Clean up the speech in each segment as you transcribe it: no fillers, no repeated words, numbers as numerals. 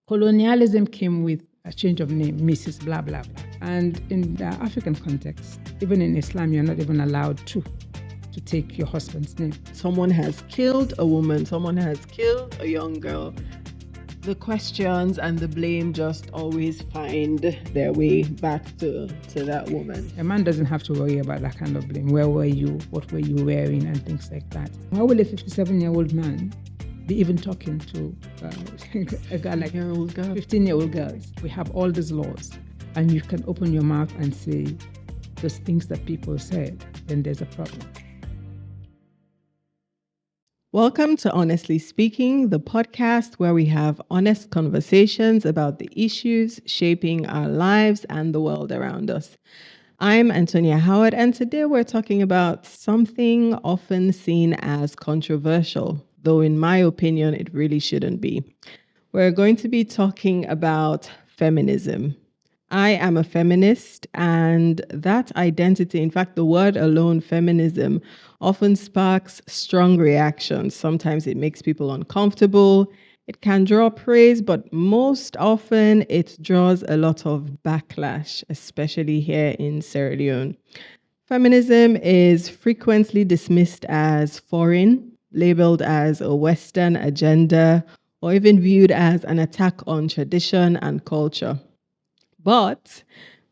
Colonialism came with a change of name, Mrs. blah, blah, blah. And in the African context, even in Islam, you're not even allowed to take your husband's name. Someone has killed a woman, someone has killed a young girl. The questions and the blame just always find their way back to that woman. A man doesn't have to worry about that kind of blame. Where were you? What were you wearing? And things like that. Why will a 57-year-old man be even talking to a girl like 15-year-old girls? We have all these laws, and you can open your mouth and say those things that people said, then there's a problem. Welcome to Honestly Speaking, the podcast where we have honest conversations about the issues shaping our lives and the world around us. I'm Antonia Howard, and today we're talking about something often seen as controversial, though in my opinion, it really shouldn't be. We're going to be talking about feminism. I am a feminist, and that identity, in fact, the word alone, feminism, often sparks strong reactions. Sometimes it makes people uncomfortable. It can draw praise, but most often it draws a lot of backlash, especially here in Sierra Leone. Feminism is frequently dismissed as foreign, labeled as a Western agenda, or even viewed as an attack on tradition and culture. But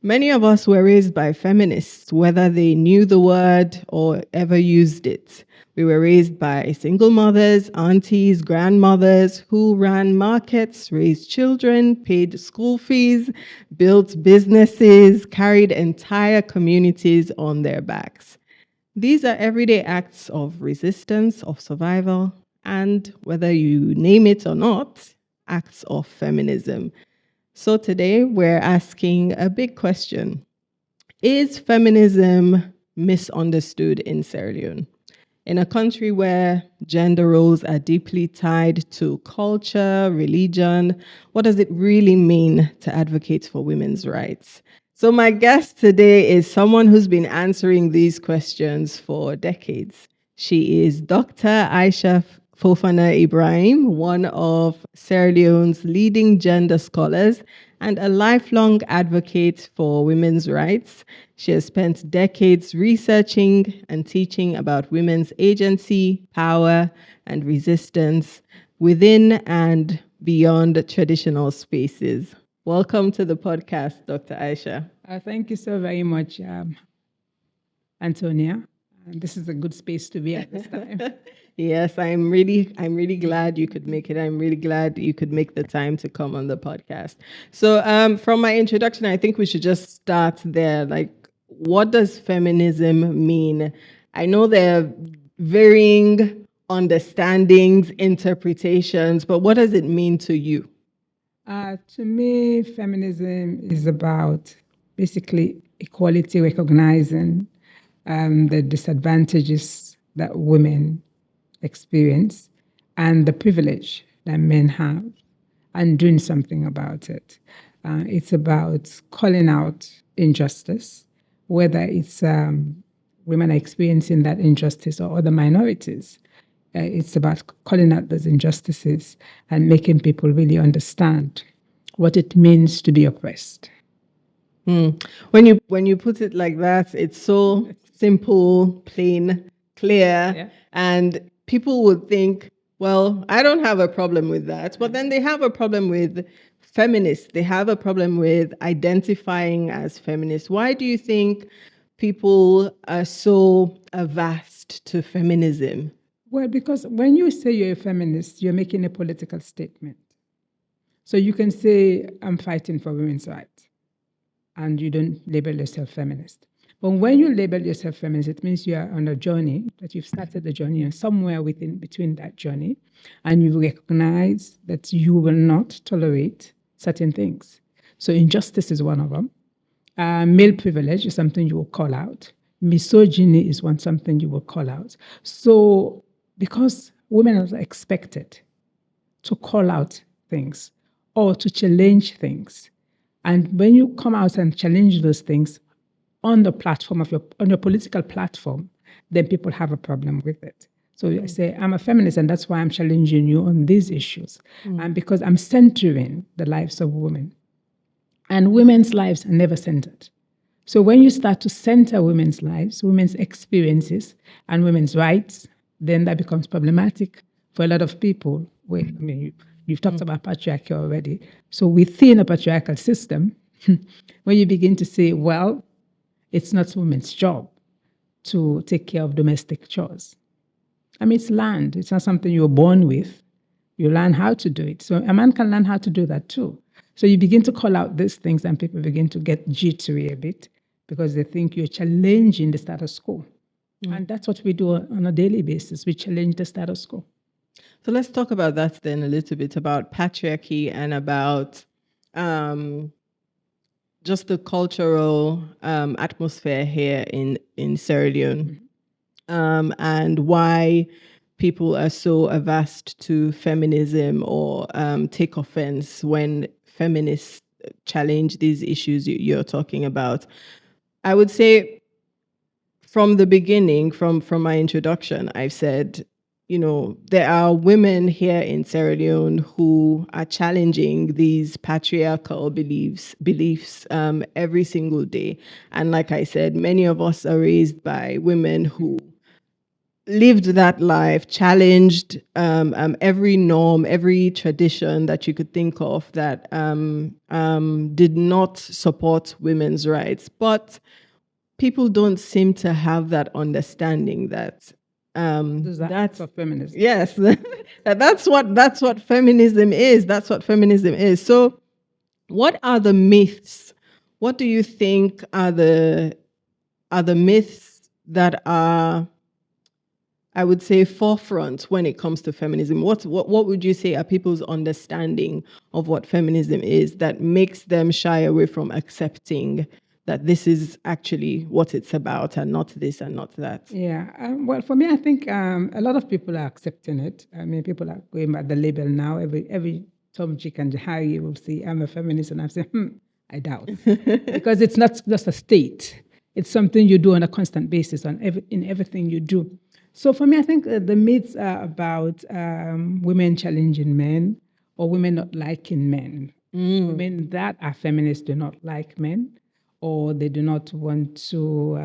many of us were raised by feminists, whether they knew the word or ever used it. We were raised by single mothers, aunties, grandmothers who ran markets, raised children, paid school fees, built businesses, carried entire communities on their backs. These are everyday acts of resistance, of survival, and whether you name it or not, acts of feminism. So today we're asking a big question. Is feminism misunderstood in Sierra Leone? In a country where gender roles are deeply tied to culture, religion, what does it really mean to advocate for women's rights? So my guest today is someone who's been answering these questions for decades. She is Dr. Aisha Fofana Ibrahim, one of Sierra Leone's leading gender scholars and a lifelong advocate for women's rights. She has spent decades researching and teaching about women's agency, power, and resistance within and beyond traditional spaces. Welcome to the podcast, Dr. Aisha. Thank you so very much, Antonia. This is a good space to be at this time. Yes, I'm really glad you could make it. I'm really glad you could make the time to come on the podcast. So from my introduction, I think we should just start there. Like, what does feminism mean? I know there are varying understandings, interpretations, but what does it mean to you? To me, feminism is about basically equality, recognizing the disadvantages that women experience and the privilege that men have and doing something about it. It's about calling out injustice, whether it's women are experiencing that injustice or other minorities. It's about calling out those injustices and making people really understand what it means to be oppressed. When you put it like that, it's so simple, plain, clear, and people would think, well, I don't have a problem with that. But then they have a problem with feminists. They have a problem with identifying as feminists. Why do you think people are so averse to feminism? Well, because when you say you're a feminist, you're making a political statement. So you can say, I'm fighting for women's rights, and you don't label yourself feminist. But when you label yourself feminist, it means you are on a journey, that you've started the journey, and somewhere between that journey, and you recognize that you will not tolerate certain things. So injustice is one of them. Male privilege is something you will call out. Misogyny is something you will call out. So because women are expected to call out things or to challenge things, and when you come out and challenge those things on the platform on your political platform, then people have a problem with it. So I say, I'm a feminist, and that's why I'm challenging you on these issues. And because I'm centering the lives of women. And women's lives are never centered. So when you start to center women's lives, women's experiences, and women's rights, then that becomes problematic for a lot of people. You've talked about patriarchy already. So within a patriarchal system, when you begin to say, well, it's not women's job to take care of domestic chores. I mean, it's learned. It's not something you're born with. You learn how to do it. So a man can learn how to do that too. So you begin to call out these things and people begin to get jittery a bit because they think you're challenging the status quo. And that's what we do on a daily basis. We challenge the status quo. So let's talk about that then a little bit, about patriarchy and about just the cultural atmosphere here in Sierra Leone, and why people are so averse to feminism or take offense when feminists challenge these issues you're talking about. I would say from the beginning, from my introduction, I've said, there are women here in Sierra Leone who are challenging these patriarchal beliefs every single day. And like I said, many of us are raised by women who lived that life, challenged every norm, every tradition that you could think of that did not support women's rights. But people don't seem to have that understanding that that's what feminism. Yes, that's what feminism is. That's what feminism is. So, what are the myths? What do you think are the myths that are, I would say, forefront when it comes to feminism? What would you say are people's understanding of what feminism is that makes them shy away from accepting that this is actually what it's about and not this and not that? Yeah. Well, for me, I think a lot of people are accepting it. I mean, people are going by the label now. Every Tom, Dick, and Harry will say, I'm a feminist. And I'm saying, I doubt. Because it's not just a state. It's something you do on a constant basis in everything you do. So for me, I think the myths are about women challenging men or women not liking men. Women that are feminists do not like men, or they do not want to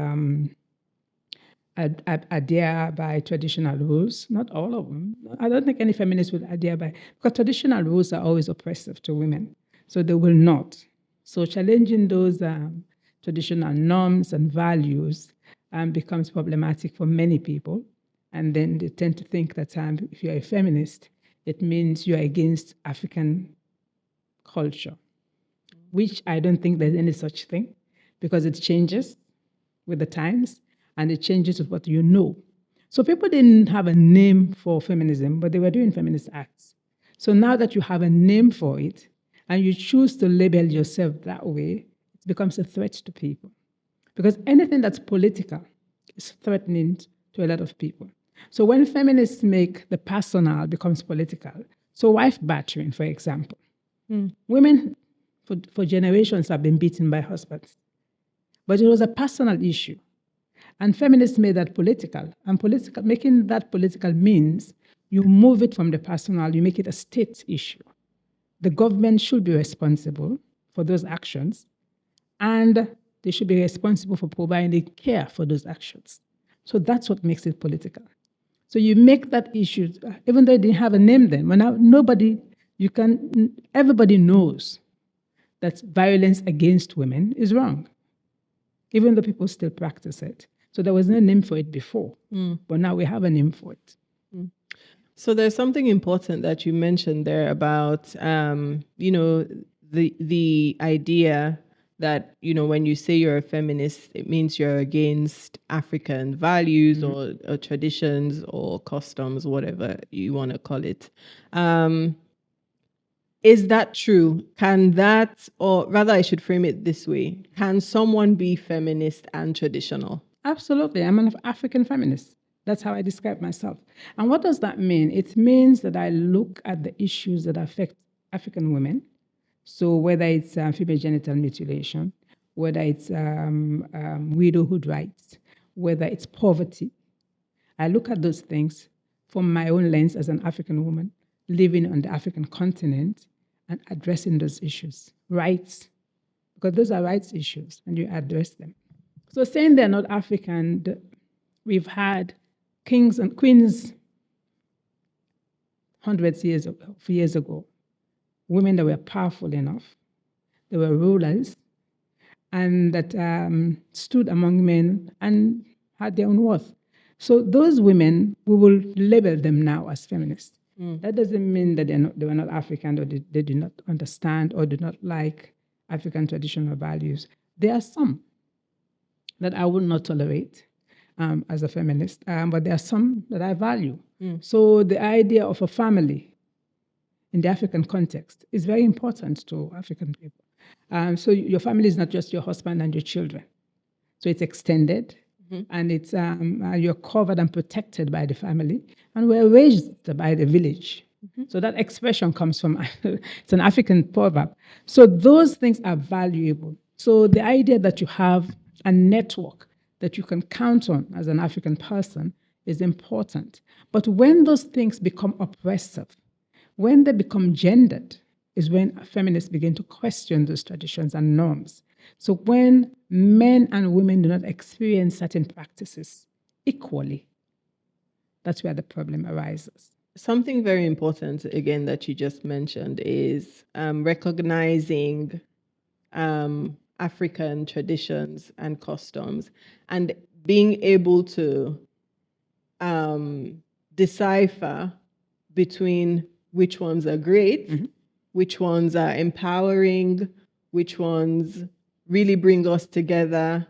adhere by traditional rules. Not all of them. I don't think any feminist would adhere by, because traditional rules are always oppressive to women. So they will not. So challenging those traditional norms and values becomes problematic for many people. And then they tend to think that if you're a feminist, it means you're against African culture, which I don't think there's any such thing, because it changes with the times and it changes with what you know. So people didn't have a name for feminism, but they were doing feminist acts. So now that you have a name for it and you choose to label yourself that way, it becomes a threat to people. Because anything that's political is threatening to a lot of people. So when feminists make the personal becomes political, so wife battering, for example, women for generations have been beaten by husbands. But it was a personal issue. And feminists made that political. And making that political means you move it from the personal, you make it a state issue. The government should be responsible for those actions, and they should be responsible for providing care for those actions. So that's what makes it political. So you make that issue, even though it didn't have a name then, but now everybody knows that violence against women is wrong, even though people still practice it. So there was no name for it before, but now we have a name for it. So there's something important that you mentioned there about, the idea that, when you say you're a feminist, it means you're against African values or traditions or customs, whatever you want to call it. Is that true? Can that, or rather I should frame it this way, can someone be feminist and traditional? Absolutely. I'm an African feminist. That's how I describe myself. And what does that mean? It means that I look at the issues that affect African women. So whether it's female genital mutilation, whether it's widowhood rights, whether it's poverty, I look at those things from my own lens as an African woman living on the African continent and addressing those issues. Rights, because those are rights issues, and you address them. So saying they're not African, we've had kings and queens hundreds of years ago, women that were powerful enough, they were rulers, and that stood among men and had their own worth. So those women, we will label them now as feminists. That doesn't mean that they were not African, or they did not understand or did not like African traditional values. There are some that I would not tolerate as a feminist, but there are some that I value. So the idea of a family in the African context is very important to African people. So your family is not just your husband and your children. So it's extended, and it's you're covered and protected by the family, and we're raised by the village. So that expression comes from, it's an African proverb. So those things are valuable. So the idea that you have a network that you can count on as an African person is important. But when those things become oppressive, when they become gendered, is when feminists begin to question those traditions and norms. So when men and women do not experience certain practices equally, that's where the problem arises. Something very important, again, that you just mentioned is recognizing African traditions and customs, and being able to decipher between which ones are great, which ones are empowering, which ones really bring us together,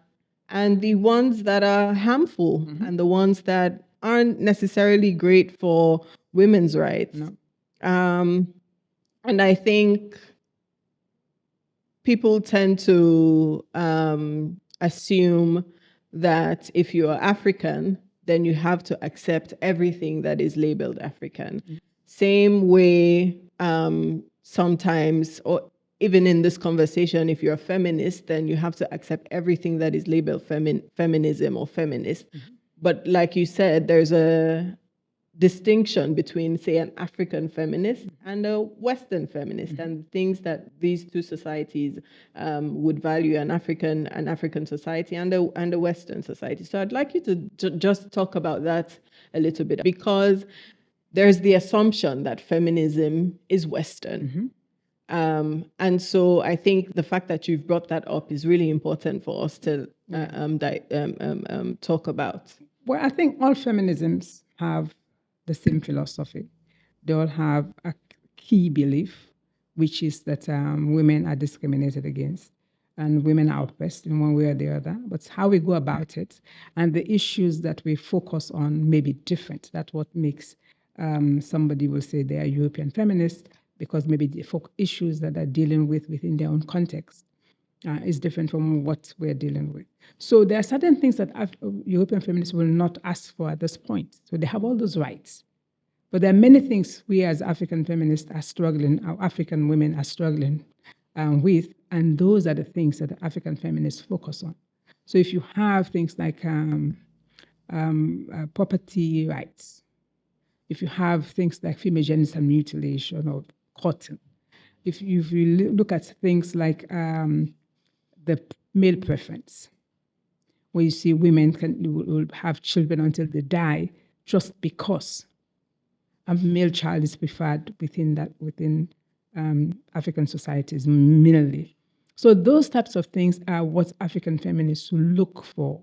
and the ones that are harmful, and the ones that aren't necessarily great for women's rights. No. And I think people tend to assume that if you are African, then you have to accept everything that is labeled African. Same way, sometimes, or even in this conversation, if you're a feminist, then you have to accept everything that is labeled feminism or feminist. But like you said, there's a distinction between, say, an African feminist and a Western feminist, and things that these two societies would value: an African society and a Western society. So I'd like you to just talk about that a little bit, because there's the assumption that feminism is Western. And so I think the fact that you've brought that up is really important for us to talk about. Well, I think all feminisms have the same philosophy. They all have a key belief, which is that women are discriminated against and women are oppressed in one way or the other. But how we go about it and the issues that we focus on may be different. That's what makes somebody will say they are European feminists, because maybe the issues that they're dealing with within their own context is different from what we're dealing with. So there are certain things that European feminists will not ask for at this point. So they have all those rights. But there are many things we as African feminists are struggling, our African women are struggling with, and those are the things that the African feminists focus on. So if you have things like property rights, if you have things like female genital mutilation or cotton, if you look at things like the male preference, where you see women will have children until they die just because a male child is preferred within African societies mainly. So those types of things are what African feminists look for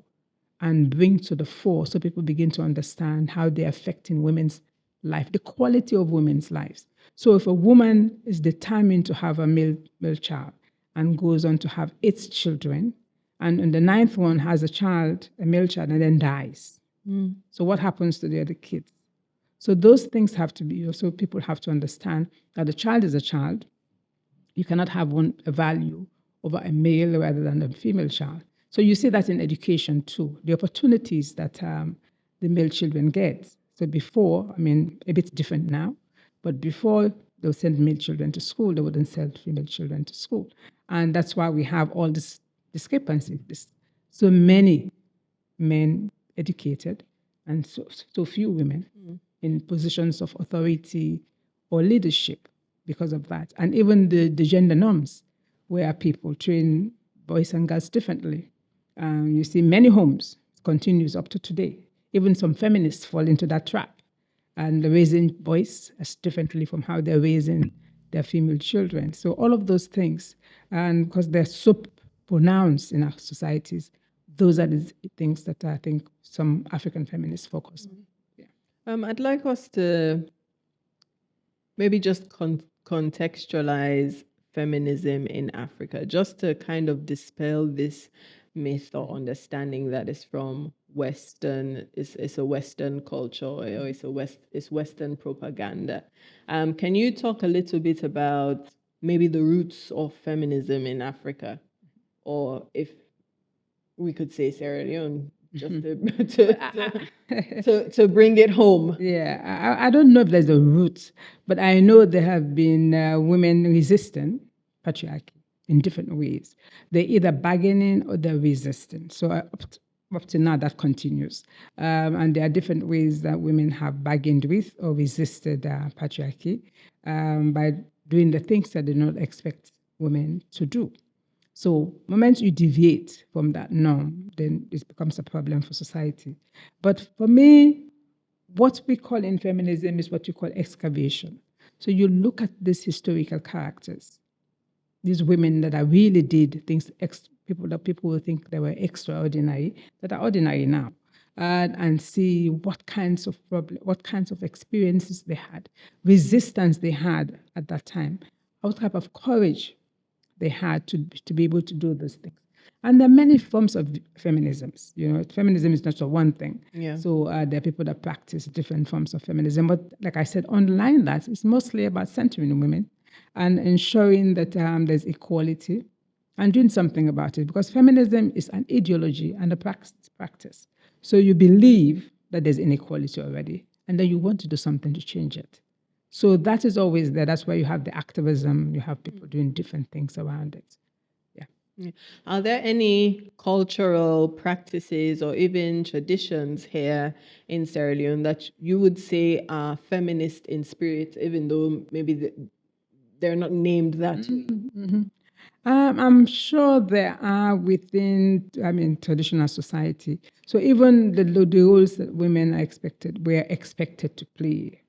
and bring to the fore, so people begin to understand how they're affecting women's life, the quality of women's lives. So if a woman is determined to have a male child and goes on to have 8 children, and the 9th one has a male child, and then dies. So what happens to the other kids? So those things have to be, also people have to understand that the child is a child. You cannot have a value over a male rather than a female child. So you see that in education too, the opportunities that the male children get. So before, I mean, a bit different now, but before they would send male children to school, they wouldn't send female children to school. And that's why we have all this discrepancy. So many men educated and so few women in positions of authority or leadership because of that. And even the gender norms, where people train boys and girls differently. You see many homes, continues up to today. Even some feminists fall into that trap, and they're raising boys as differently from how they're raising their female children. So all of those things, and because they're so pronounced in our societies, those are the things that I think some African feminists focus on. Yeah. I'd like us to maybe just contextualize feminism in Africa, just to kind of dispel this myth or understanding that is from Western, it's a Western culture, or it's Western propaganda. Can you talk a little bit about maybe the roots of feminism in Africa, or if we could say Sierra Leone, just to bring it home? Yeah, I don't know if there's a root, but I know there have been women resisting patriarchy in different ways. They're either bargaining or they're resisting. So up to now, that continues. And there are different ways that women have bargained with or resisted patriarchy by doing the things that they don't expect women to do. So moment you deviate from that norm, then it becomes a problem for society. But for me, what we call in feminism is what you call excavation. So you look at these historical characters, these women that are really did things people will think they were extraordinary, that are ordinary now, and see what kinds of experiences they had, resistance they had at that time, what type of courage they had to be able to do those things. And there are many forms of feminisms. Feminism is not just one thing. Yeah. So there are people that practice different forms of feminism. But like I said, underlying that, it's mostly about centering women and ensuring that there's equality and doing something about it. Because feminism is an ideology and a practice. So you believe that there's inequality already, and then you want to do something to change it. So that is always there. That's why you have the activism, you have people doing different things around it. Yeah. Are there any cultural practices or even traditions here in Sierra Leone that you would say are feminist in spirit, even though maybe they're not named that way? Mm-hmm. I'm sure there are within, traditional society. So even the roles that women were expected to play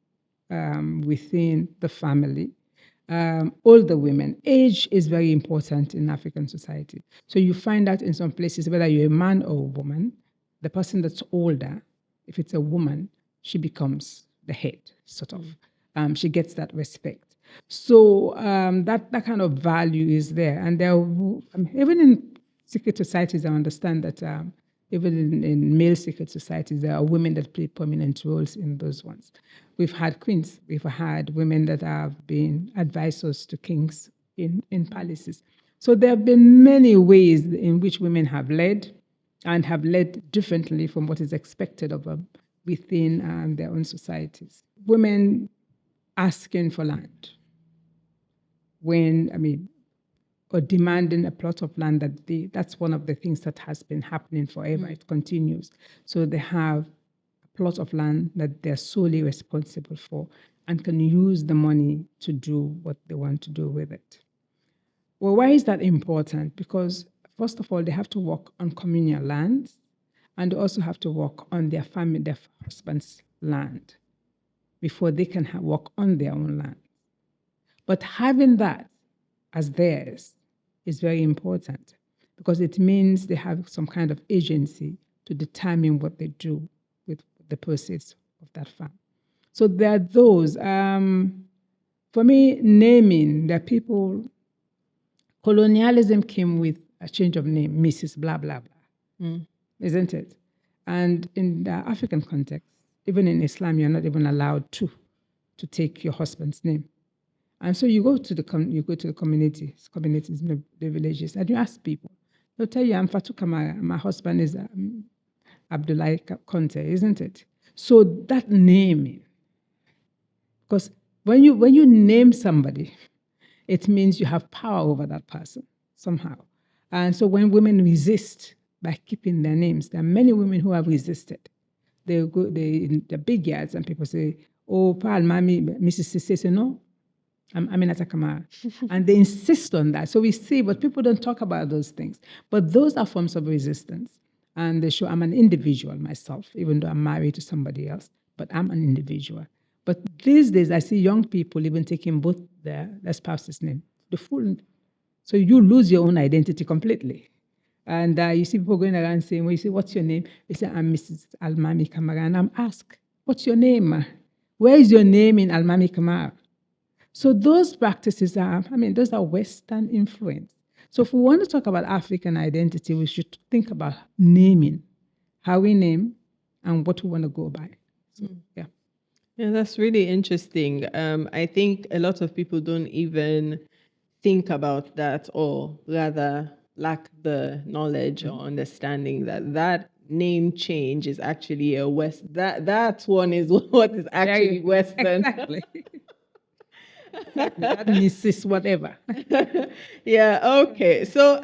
within the family. Older women, age is very important in African society. So you find out in some places, whether you're a man or a woman, the person that's older, if it's a woman, she becomes the head, sort of. She gets that respect. So that kind of value is there. And there, even in secret societies, I understand that even in male secret societies, there are women that play prominent roles in those ones. We've had queens. We've had women that have been advisors to kings in palaces. So there have been many ways in which women have led and have led differently from what is expected of them within their own societies. Women asking for land, or demanding a plot of land, that's one of the things that has been happening forever. It continues. So they have a plot of land that they're solely responsible for and can use the money to do what they want to do with it. Well, why is that important? Because first of all, they have to work on communal lands, and they also have to work on their husband's land before they can work on their own land. But having that as theirs is very important because it means they have some kind of agency to determine what they do with the proceeds of that farm. So there are those. For me, naming, there are people, colonialism came with a change of name, Mrs. blah, blah, blah, isn't it? And in the African context, even in Islam, you're not even allowed to take your husband's name. And so you go to the communities, the villages, and you ask people. They'll tell you, I'm Fatuka, my husband is Abdullahi Conte, isn't it? So that naming, because when you name somebody, it means you have power over that person somehow. And so when women resist by keeping their names, there are many women who have resisted they go in the big yards and people say, "Oh, Paul, mommy, Mrs. Sisse," say, "No, I'm Aminata Kamara." And they insist on that. So we see, but people don't talk about those things. But those are forms of resistance. And they show I'm an individual myself, even though I'm married to somebody else, but I'm an individual. But these days, I see young people even taking both their spouse's name, the full. So you lose your own identity completely. And you see people going around saying, well, you say, what's your name? They say, I'm Mrs. Almami Kamara. And I'm asked, what's your name? Where is your name in Almami Kamara? So those practices are, those are Western influence. So if we want to talk about African identity, we should think about naming, how we name and what we want to go by. So, yeah. Yeah, that's really interesting. I think a lot of people don't even think about that, or rather lack the knowledge or understanding that name change is actually a that one is what is actually Western. Exactly. That misses whatever. Yeah, okay. So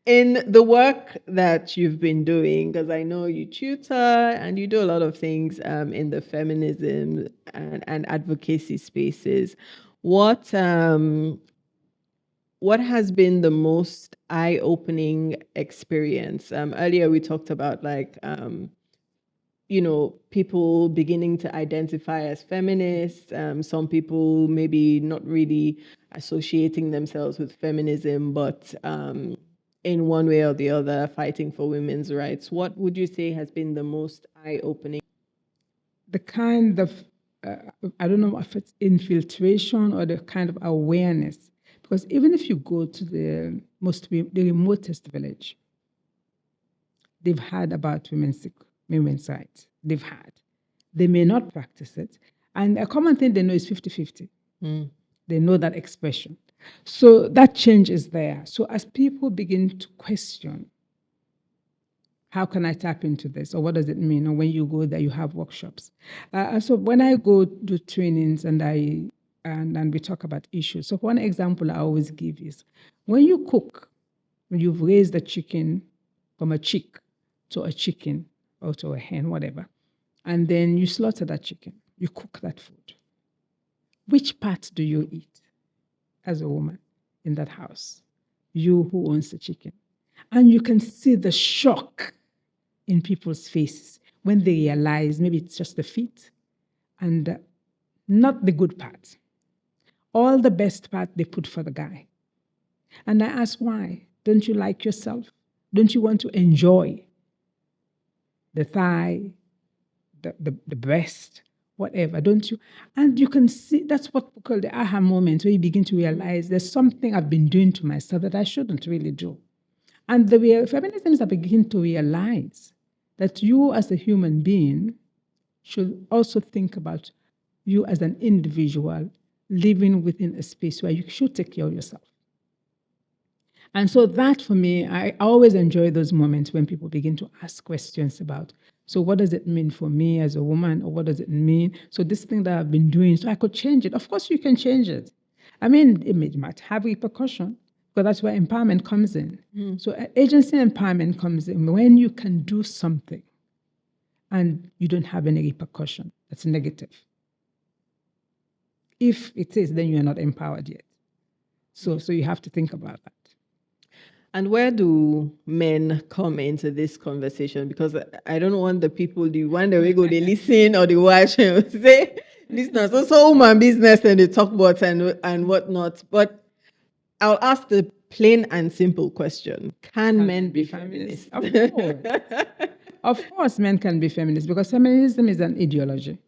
in the work that you've been doing, because I know you tutor and you do a lot of things in the feminism and advocacy spaces, what has been the most eye-opening experience? Earlier we talked about people beginning to identify as feminists, some people maybe not really associating themselves with feminism, but in one way or the other fighting for women's rights. What would you say has been the most eye-opening? The kind of, I don't know if it's infiltration or the kind of awareness, because even if you go to the remotest village, they've heard about women's rights. They've had. They may not practice it. And a common thing they know is 50-50. They know that expression. So that change is there. So as people begin to question, how can I tap into this? Or what does it mean? Or when you go there, you have workshops. So when I go do trainings and we talk about issues. So one example I always give is when you cook, when you've raised a chicken from a chick to a chicken or to a hen, whatever, and then you slaughter that chicken, you cook that food. Which part do you eat as a woman in that house? You who owns the chicken. And you can see the shock in people's faces when they realize maybe it's just the feet and not the good part. All the best part they put for the guy. And I ask why? Don't you like yourself? Don't you want to enjoy the thigh, the breast, whatever, don't you? And you can see, that's what we call the aha moment, where you begin to realize there's something I've been doing to myself that I shouldn't really do. And the feminism are beginning to realize that you as a human being should also think about you as an individual living within a space where you should take care of yourself. And so that, for me, I always enjoy those moments when people begin to ask questions about, so what does it mean for me as a woman, or what does it mean? So this thing that I've been doing, so I could change it. Of course you can change it. It might have repercussion, because that's where empowerment comes in. So agency empowerment comes in when you can do something and you don't have any repercussion. That's negative. If it is, then you're not empowered yet. So you have to think about that. And where do men come into this conversation? Because I don't want the people, the one that we go, they listen or they watch and say, listeners, also woman business and they talk about and whatnot. But I'll ask the plain and simple question. Can men be feminists? Of course. Of course, men can be feminists, because feminism is an ideology.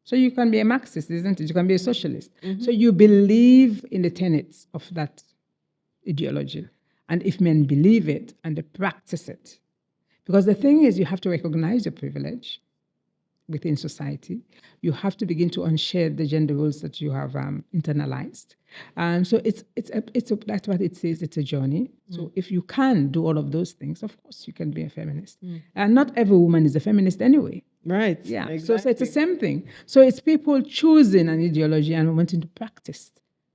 So you can be a Marxist, isn't it? You can be a socialist. So you believe in the tenets of that ideology. And if men believe it and they practice it, because the thing is, you have to recognize your privilege within society. You have to begin to unshed the gender roles that you have internalized. So that's what it says. It's a journey. So if you can do all of those things, of course you can be a feminist. And not every woman is a feminist anyway. Right. Yeah. Exactly. So it's the same thing. So it's people choosing an ideology and wanting to practice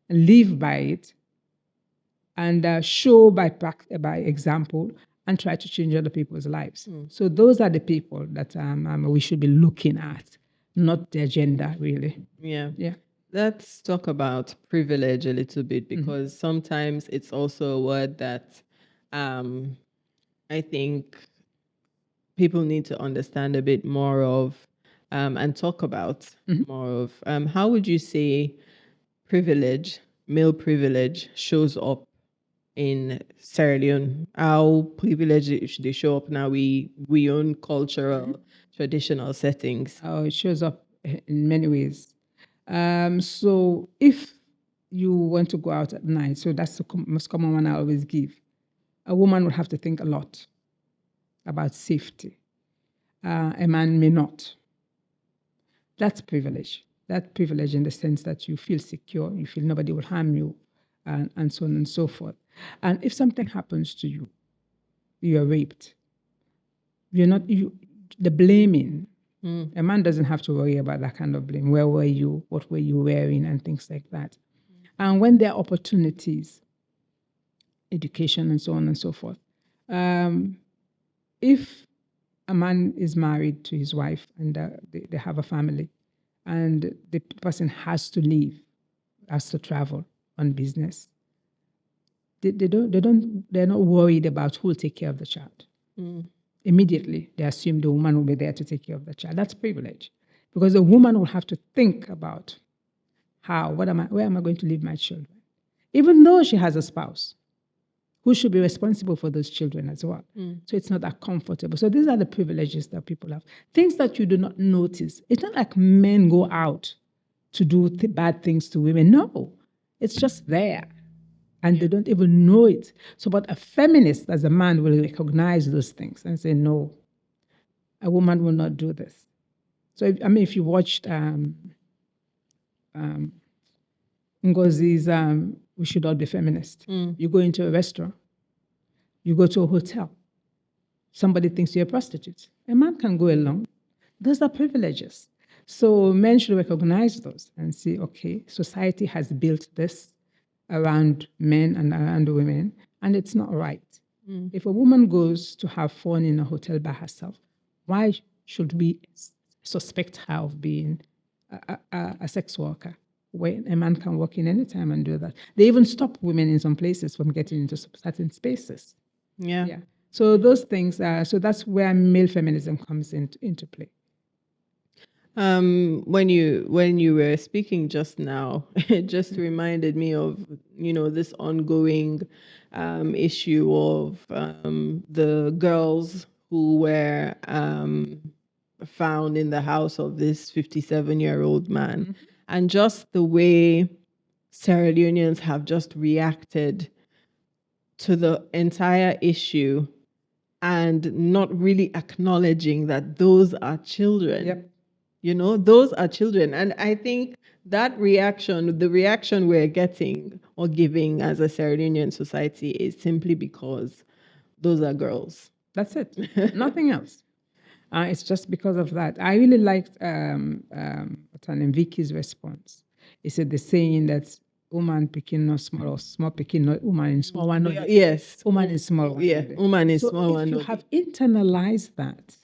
and live by it, and show by example, and try to change other people's lives. So those are the people that we should be looking at, not the agenda, really. Yeah. Yeah. Let's talk about privilege a little bit, because sometimes it's also a word that I think people need to understand a bit more of and talk about more of. How would you say privilege, male privilege, shows up in Sierra Leone? How privileged they show up now? We own cultural, traditional settings. It shows up in many ways. So if you want to go out at night, so that's the most common one I always give, a woman would have to think a lot about safety. A man may not. That's privilege. That privilege in the sense that you feel secure, you feel nobody will harm you, and so on and so forth. And if something happens to you, you are raped, the blaming. A man doesn't have to worry about that kind of blame. Where were you? What were you wearing? And things like that. And when there are opportunities, education and so on and so forth, if a man is married to his wife and they have a family, and the person has to leave, has to travel on business, they're not worried about who will take care of the child. Immediately, they assume the woman will be there to take care of the child. That's privilege, because the woman will have to think about where am I going to leave my children, even though she has a spouse who should be responsible for those children as well. So it's not that comfortable. So these are the privileges that people have. Things that you do not notice. It's not like men go out to do bad things to women. No, it's just there. And they don't even know it. So, but a feminist as a man will recognize those things and say, no, a woman will not do this. So, if you watched Ngozi's We Should All Be Feminist, you go into a restaurant, you go to a hotel, somebody thinks you're a prostitute. A man can go alone. Those are privileges. So men should recognize those and say, okay, society has built this around men and around women, and it's not right. If a woman goes to have fun in a hotel by herself, why should we suspect her of being a sex worker when a man can walk in any time and do that? They even stop women in some places from getting into certain spaces. Yeah. So those things so that's where male feminism comes into play. When you were speaking just now, it just reminded me of this ongoing issue of the girls who were found in the house of this 57-year-old man, and just the way Sierra Leoneans have just reacted to the entire issue and not really acknowledging that those are children. Yep. Those are children. And I think that reaction, the reaction we're getting or giving as a Sierra Leonean society, is simply because those are girls. That's it. Nothing else. It's just because of that. I really liked Vicky's response. He said the saying that woman picking not small, or small picking not woman in small one. Yes. Woman is small one. Yeah, woman is small one. If you have internalized that,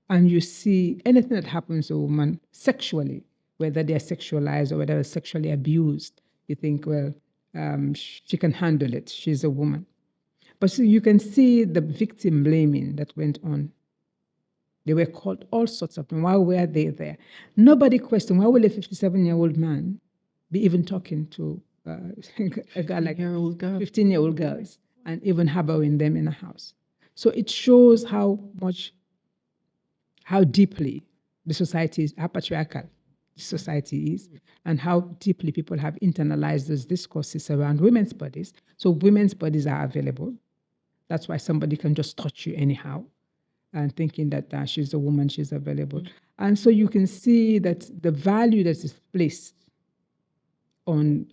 and you see anything that happens to a woman sexually, whether they're sexualized or whether they're sexually abused, you think, well, she can handle it. She's a woman. But so you can see the victim blaming that went on. They were called all sorts of things. Why were they there? Nobody questioned, why will a 57-year-old man be even talking to a girl like 15-year-old girls and even harboring them in a house? So it shows how deeply the society is, how patriarchal the society is, and how deeply people have internalized those discourses around women's bodies. So women's bodies are available. That's why somebody can just touch you anyhow, and thinking that she's a woman, she's available. And so you can see that the value that is placed on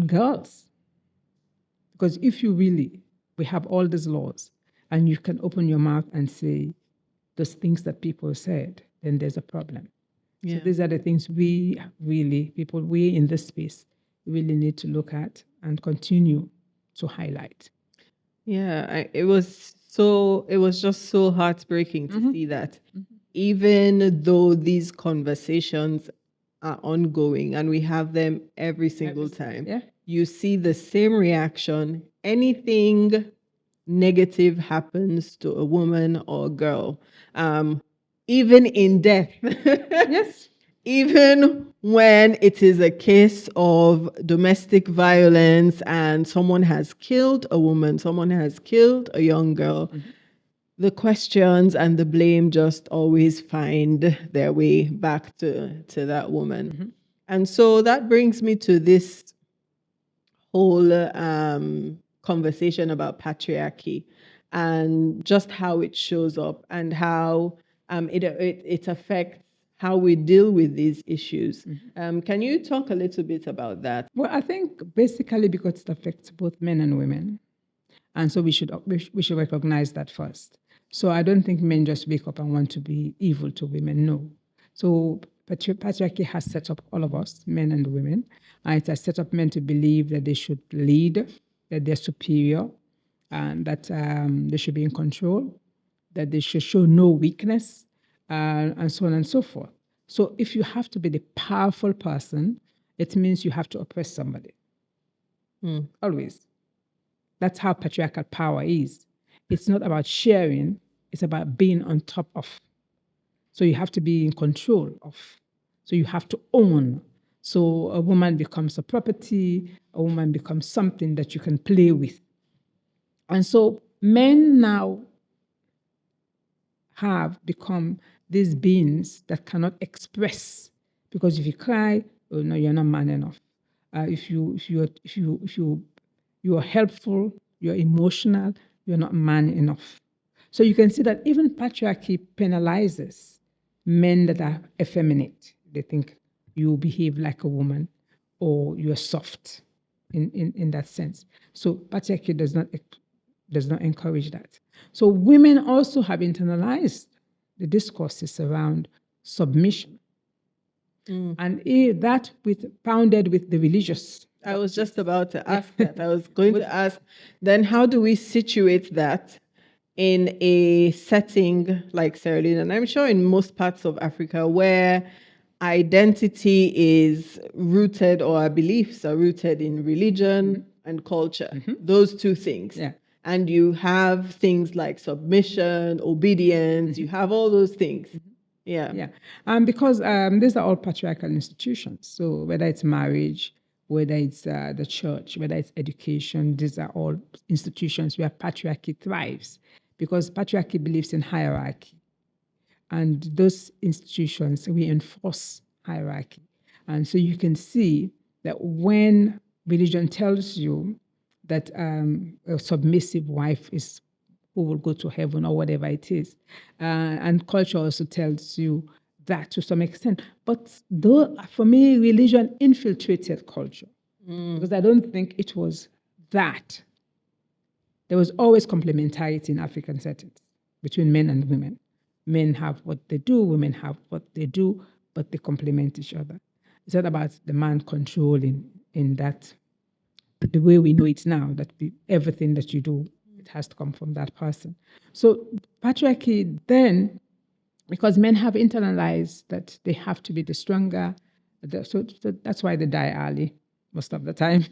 girls, because if we have all these laws, and you can open your mouth and say those things that people said, then there's a problem. Yeah. So these are the things we in this space really need to look at and continue to highlight. Yeah, it was just so heartbreaking to see that even though these conversations are ongoing and we have them every single time, Yeah. you see the same reaction. Anything negative happens to a woman or a girl, even in death. Yes. Even when it is a case of domestic violence and someone has killed a woman, someone has killed a young girl, the questions and the blame just always find their way back to that woman. And so that brings me to this whole conversation about patriarchy and just how it shows up and how it affects how we deal with these issues. Can you talk a little bit about that? Well, I think basically because it affects both men and women. And so we should recognize that first. So I don't think men just wake up and want to be evil to women. No. So patriarchy has set up all of us, men and women, and it has set up men to believe that they should lead, that they're superior, and that they should be in control, that they should show no weakness, and so on and so forth. So if you have to be the powerful person, it means you have to oppress somebody. Always. That's how patriarchal power is. It's not about sharing, it's about being on top of. So you have to be in control of. So you have to own. So a woman becomes a property, a woman becomes something that you can play with. And so men now have become these beings that cannot express, because if you cry, oh no, you're not man enough. If you are helpful, you're emotional, you're not man enough. So you can see that even patriarchy penalizes men that are effeminate. They think you behave like a woman or you're soft in that sense. So patriarchy does not encourage that. So women also have internalized the discourses around submission. And that pounded with the religious. I was just about to ask that. I was going to ask, then how do we situate that in a setting like Sierra Leone, and I'm sure in most parts of Africa, where identity is rooted, or our beliefs are rooted in religion and culture, those two things. Yeah. And you have things like submission, obedience, you have all those things. Yeah. Because these are all patriarchal institutions. So whether it's marriage, whether it's the church, whether it's education, these are all institutions where patriarchy thrives, because patriarchy believes in hierarchy. And those institutions reinforce hierarchy. And so you can see that when religion tells you that a submissive wife is who will go to heaven or whatever it is, and culture also tells you that to some extent. But though, for me, religion infiltrated culture, because I don't think it was that. There was always complementarity in African settings between men and women. Men have what they do, women have what they do, but they complement each other. It's not about the man controlling in that, the way we know it now, that everything that you do, it has to come from that person. So patriarchy then, because men have internalized that they have to be the stronger, so that's why they die early most of the time,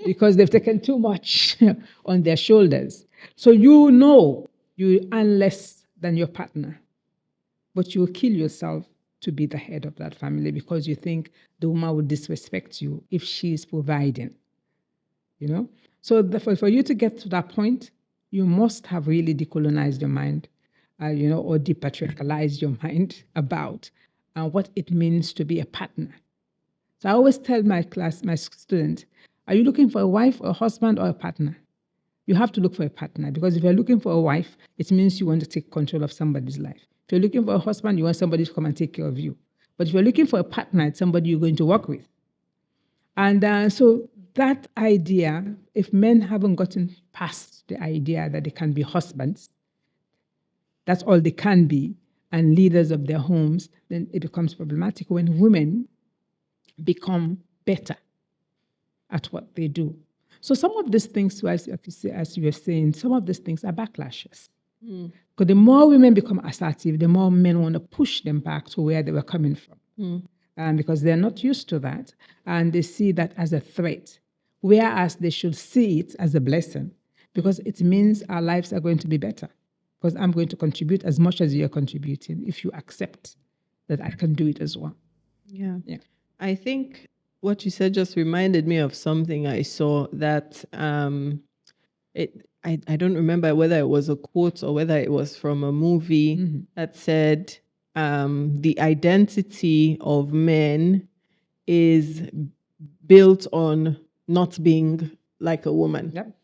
because they've taken too much on their shoulders. So you earn less than your partner, but you kill yourself to be the head of that family because you think the woman would disrespect you if she is providing. So for you to get to that point, you must have really decolonized your mind, or depatriarchalized your mind about what it means to be a partner. So I always tell my students, are you looking for a wife, or a husband, or a partner? You have to look for a partner, because if you're looking for a wife, it means you want to take control of somebody's life. If you're looking for a husband, you want somebody to come and take care of you. But if you're looking for a partner, it's somebody you're going to work with. And so that idea, if men haven't gotten past the idea that they can be husbands, that's all they can be, and leaders of their homes, then it becomes problematic when women become better at what they do. So some of these things, as you were saying, some of these things are backlashes. Because the more women become assertive, the more men want to push them back to where they were coming from. Because they're not used to that. And they see that as a threat, whereas they should see it as a blessing, because it means our lives are going to be better. Because I'm going to contribute as much as you're contributing if you accept that I can do it as well. Yeah. I think what you said just reminded me of something I saw that I don't remember whether it was a quote or whether it was from a movie that said the identity of men is built on not being like a woman. Yep.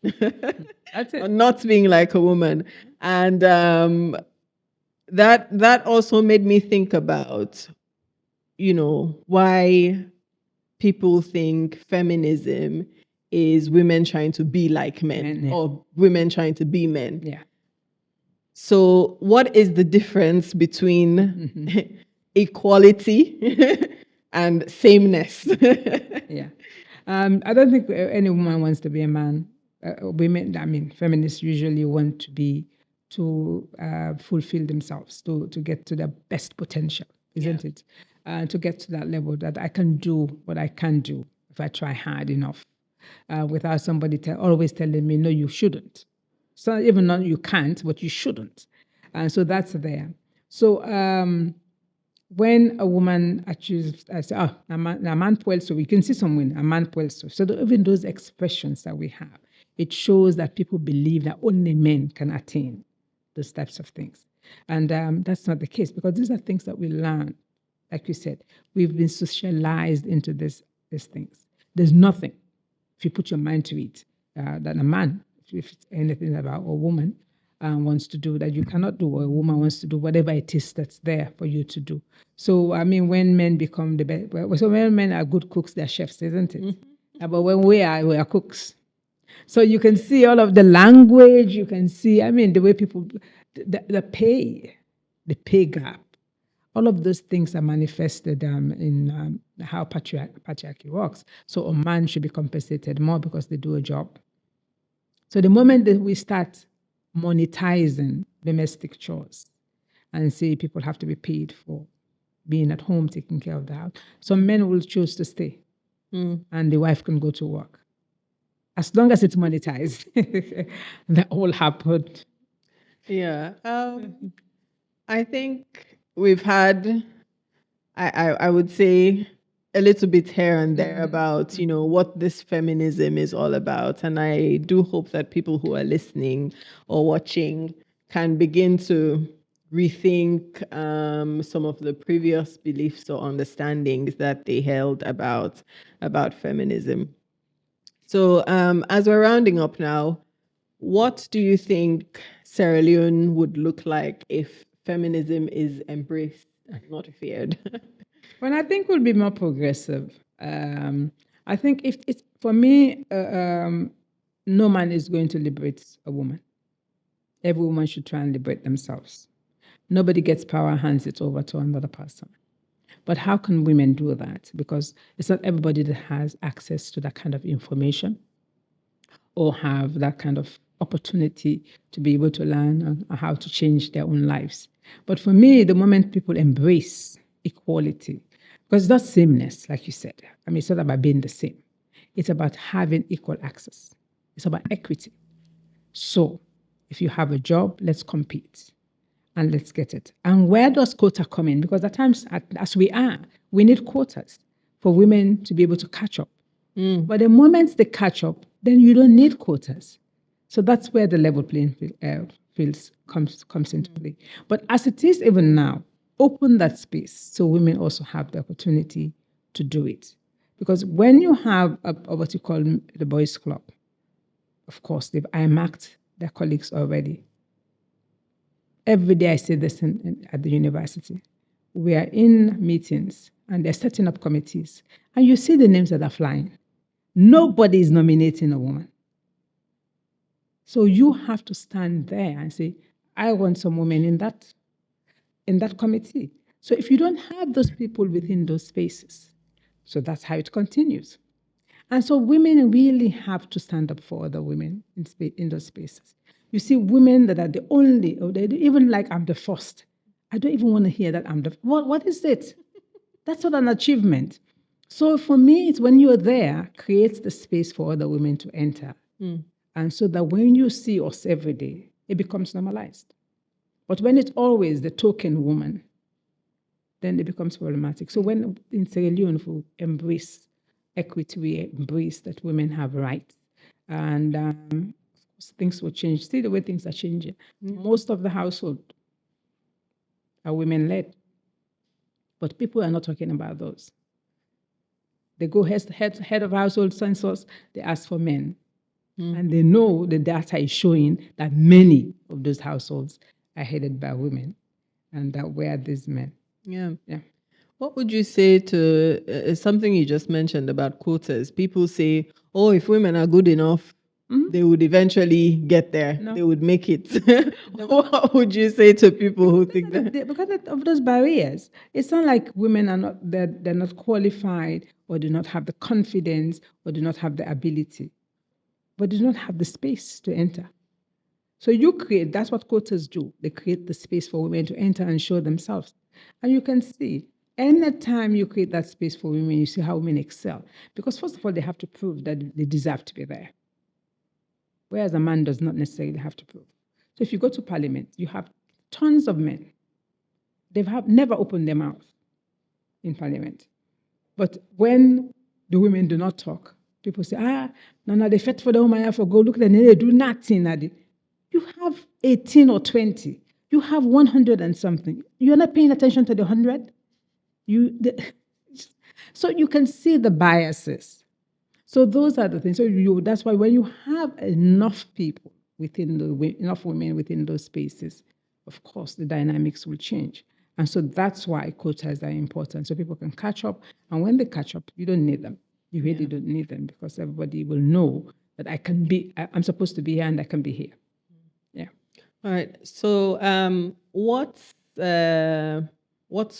That's it. On not being like a woman. And that also made me think about, why people think feminism is women trying to be like men, or women trying to be men. Yeah. So what is the difference between equality and sameness? Yeah. I don't think any woman wants to be a man. Feminists usually want to fulfill themselves, to get to their best potential, isn't it? To get to that level that I can do what I can do if I try hard enough, without somebody always telling me, no, you shouldn't. So even though you can't, but you shouldn't. And so that's there. So when a woman achieves, I say, a man puesto, we can see some women, a man puesto. So even those expressions that we have, it shows that people believe that only men can attain those types of things. And that's not the case, because these are things that we learn. Like you said, we've been socialized into these things. There's nothing, if you put your mind to it, that a man, if it's anything about a woman, wants to do that you cannot do, or a woman wants to do whatever it is that's there for you to do. So, when men become the best, so when men are good cooks, they're chefs, isn't it? But when we are cooks. So you can see all of the language, you can see, the way people, the pay gap, all of those things are manifested in how patriarchy works. So a man should be compensated more because they do a job. So the moment that we start monetizing domestic chores and say people have to be paid for being at home taking care of the house, some men will choose to stay and the wife can go to work. As long as it's monetized, that all happened. Yeah. I think we've had, I would say, a little bit here and there about, what this feminism is all about. And I do hope that people who are listening or watching can begin to rethink some of the previous beliefs or understandings that they held about feminism. So as we're rounding up now, what do you think Sierra Leone would look like if feminism is embraced and not feared? Well, I think we'll be more progressive. I think if it's for me, no man is going to liberate a woman. Every woman should try and liberate themselves. Nobody gets power and hands it over to another person. But how can women do that? Because it's not everybody that has access to that kind of information or have that kind of opportunity to be able to learn how to change their own lives. But for me, the moment people embrace equality, because it's not sameness, like you said. It's not about being the same. It's about having equal access. It's about equity. So if you have a job, let's compete and let's get it. And where does quota come in? Because at times, as we need quotas for women to be able to catch up. But the moment they catch up, then you don't need quotas. So that's where the level playing field comes into play. But as it is even now, open that space so women also have the opportunity to do it. Because when you have what you call the boys' club, of course, they've earmarked their colleagues already. Every day I say this at the university. We are in meetings and they're setting up committees. And you see the names that are flying. Nobody is nominating a woman. So you have to stand there and say, I want some women in that committee. So if you don't have those people within those spaces, so that's how it continues. And so women really have to stand up for other women in those spaces. You see women that are the only, or they even like, I'm the first. I don't even want to hear that I'm the, what is it? That's not an achievement. So for me, it's when you're there, creates the space for other women to enter. And so that when you see us every day, it becomes normalized. But when it's always the token woman, then it becomes problematic. So when in Sierra Leone we embrace equity, we embrace that women have rights, and things will change. See the way things are changing. Most of the household are women-led, but people are not talking about those. They go head of household census, they ask for men. And they know the data is showing that many of those households are headed by women, and that where are these men? Yeah. Yeah. What would you say to something you just mentioned about quotas? People say, oh, if women are good enough, they would eventually get there. No. They would make it. What would you say to people who think that? Because of those barriers, it's not like women are not, they're not qualified, or do not have the confidence, or do not have the ability, but do not have the space to enter. So you create, that's what quotas do. They create the space for women to enter and show themselves. And you can see, anytime you create that space for women, you see how women excel. Because first of all, they have to prove that they deserve to be there. Whereas a man does not necessarily have to prove. So if you go to parliament, you have tons of men. They've never opened their mouth in parliament. But when the women do not talk, people say, no, they fight for the woman, I for go look at them, they do nothing. You have 18 or 20. You have 100 and something. You're not paying attention to the 100? So you can see the biases. So those are the things. So that's why when you have enough people enough women within those spaces, of course, the dynamics will change. And so that's why quotas are important, so people can catch up. And when they catch up, you don't need them. You really don't need them, because everybody will know that I'm supposed to be here and I can be here. Yeah. All right. So what's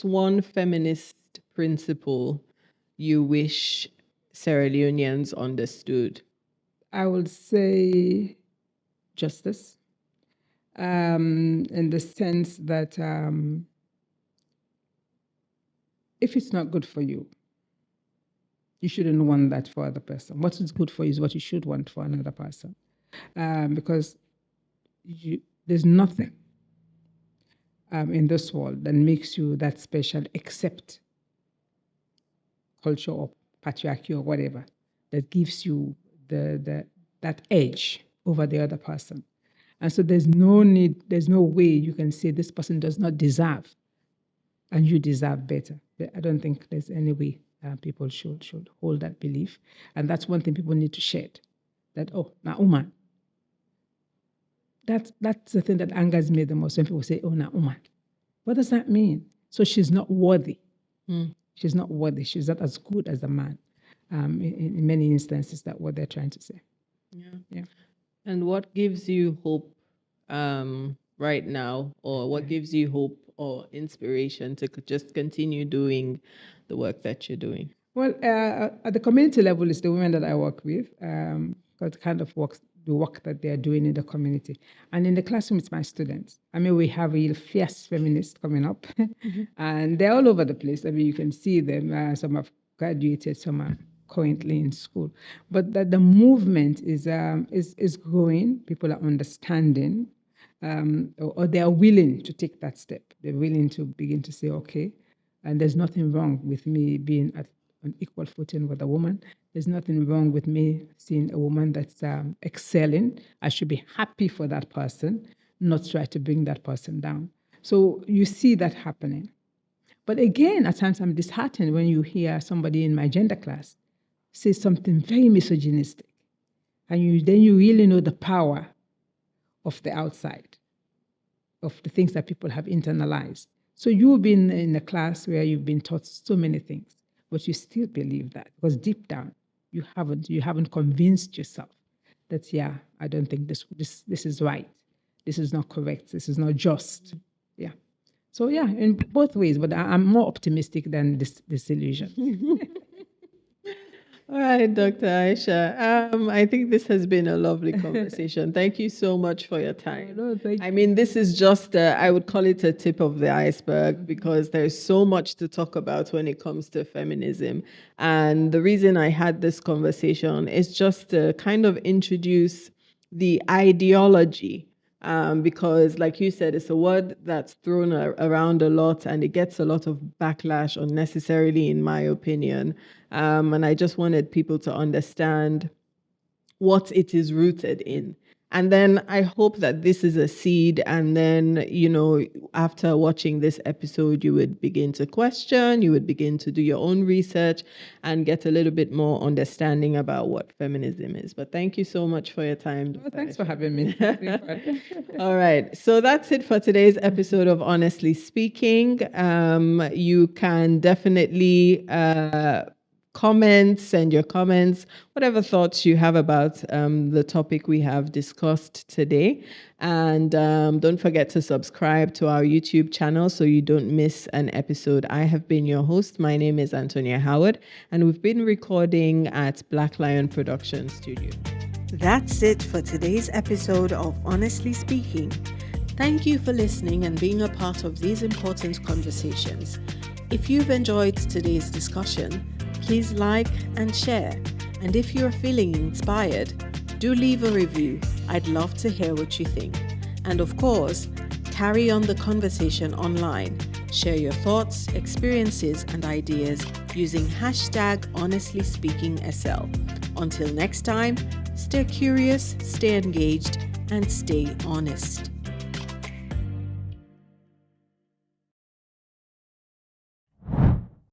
one feminist principle you wish Sierra Leoneans understood? I would say justice, in the sense that if it's not good for you, you shouldn't want that for other person. What is good for you is what you should want for another person, because there's nothing in this world that makes you that special, except culture or patriarchy or whatever, that gives you that edge over the other person. And so there's no way you can say this person does not deserve and you deserve better. I don't think there's any way people should hold that belief. And that's one thing people need to shed. That, na woman. That's the thing that angers me the most, when people say, na woman. What does that mean? So she's not worthy. She's not worthy. She's not as good as a man. In many instances, that's what they're trying to say. Yeah. And what gives you hope right now, or what gives you hope or inspiration to just continue doing the work that you're doing? Well, at the community level, it's the women that I work with, because kind of the work that they're doing in the community. And in the classroom, it's my students. I mean, we have real fierce feminists coming up, and they're all over the place. I mean, you can see them. Some have graduated, some are currently in school. But that the movement is growing. People are understanding, or they are willing to take that step. They're willing to begin to say, okay, and there's nothing wrong with me being at on equal footing with a woman. There's nothing wrong with me seeing a woman that's excelling. I should be happy for that person, not try to bring that person down. So you see that happening. But again, at times I'm disheartened when you hear somebody in my gender class say something very misogynistic. And then you really know the power of the outside, of the things that people have internalized. So you've been in a class where you've been taught so many things, but you still believe that, because deep down you haven't convinced yourself that, yeah, I don't think this is right, this is not correct, this is not just. Yeah. So yeah, in both ways, but I'm more optimistic than disillusioned. All right, Dr. Aisha. I think this has been a lovely conversation. Thank you so much for your time. No, thank I mean, this is just, I would call it a tip of the iceberg because there's so much to talk about when it comes to feminism. And the reason I had this conversation is just to kind of introduce the ideology. Because, like you said, it's a word that's thrown around a lot and it gets a lot of backlash unnecessarily, in my opinion. And I just wanted people to understand what it is rooted in. And then I hope that this is a seed. And then, after watching this episode, you would begin to question, you would begin to do your own research and get a little bit more understanding about what feminism is. But thank you so much for your time. Well, thanks for having me. All right. So that's it for today's episode of Honestly Speaking. You can definitely send your comments, whatever thoughts you have about the topic we have discussed today. And don't forget to subscribe to our YouTube channel so you don't miss an episode. I have been your host. My name is Antonia Howard, and we've been recording at Black Lion Production Studio. That's it for today's episode of Honestly Speaking. Thank you for listening and being a part of these important conversations. If you've enjoyed today's discussion, please like and share. And if you're feeling inspired, do leave a review. I'd love to hear what you think. And of course, carry on the conversation online. Share your thoughts, experiences, and ideas using #HonestlySpeakingSL. Until next time, stay curious, stay engaged, and stay honest.